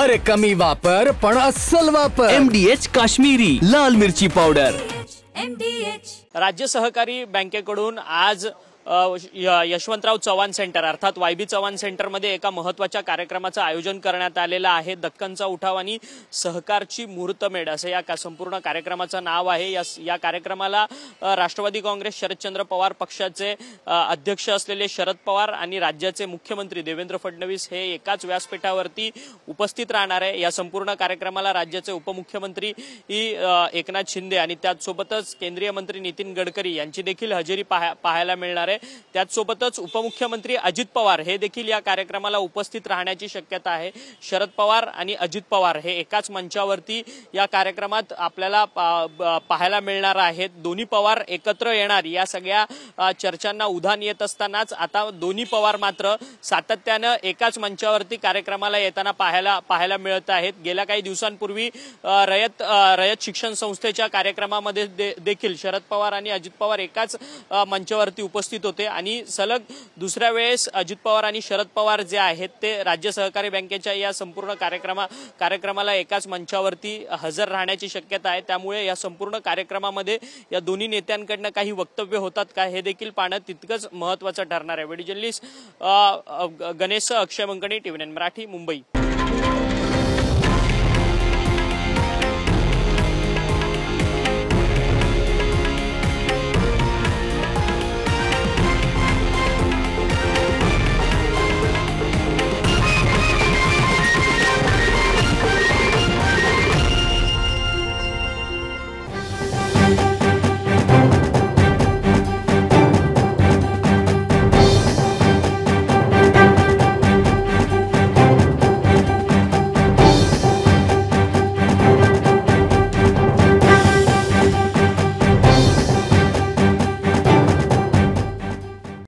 अरे कमी वापर पण अस्सल वापर। MDH काश्मीरी लाल मिरची पावडर। राज्य सहकारी बँकेकडून आज यशवंतराव चव्हाण सेंटर अर्थात YB चव्हाण सेंटर मध्ये एका महत्त्वाच्या कार्यक्रमाचं आयोजन करण्यात आलेलं आहे। दक्कनचा उठाव आणि सहकारची मुहूर्तमेढ असं या संपूर्ण कार्यक्रमाचं नाव आहे। या कार्यक्रमाला राष्ट्रवादी काँग्रेस शरदचंद्र पवार पक्षाचे अध्यक्ष असलेले शरद पवार आणि राज्याचे मुख्यमंत्री देवेंद्र फडणवीस हे एकाच व्यासपीठावरती उपस्थित राहणार आहे। या संपूर्ण कार्यक्रमाला राज्याचे उपमुख्यमंत्री एकनाथ शिंदे आणि त्याचसोबतच केंद्रीय मंत्री नितीन गडकरी यांची देखील हजेरी पाहायला मिळणार आहे। त्याचसोबतच उपमुख्यमंत्री अजित पवार हे देखील या कार्यक्रमाला उपस्थित राहण्याची शक्यता आहे। शरद पवार आणि अजित पवार हे एकाच मंचावरती या कार्यक्रमात आपल्याला पाहायला मिळणार आहेत। दोन्ही पवार एकत्र येणार या सगळ्या चर्चांना उधाण येत असतानाच आता दोन्ही पवार मात्र सातत्याने एकाच मंचावरती कार्यक्रमाला येताना पाहायला मिळत आहेत। गेल्या काही दिवसांपूर्वी रयत शिक्षण संस्थेच्या कार्यक्रमामध्ये देखील शरद पवार आणि अजित पवार एकाच मंचावरती उपस्थित होते आणि सलग दुसऱ्या वेळेस अजित पवार आणि शरद पवार जे आहेत ते राज्य सहकारी बँकेच्या या संपूर्ण कार्यक्रमाला एकाच मंचावरती हजर राहण्याची शक्यता आहे। त्यामुळे या संपूर्ण कार्यक्रमामध्ये या दोन्ही नेत्यांकडून काही वक्तव्य होतात का हे देखील पाहणं तितकंच महत्त्वाचं ठरणार आहे। व्हिडिओ जर्नलिस्ट गणेश अक्षय मंकणी, TV9 मराठी, मुंबई।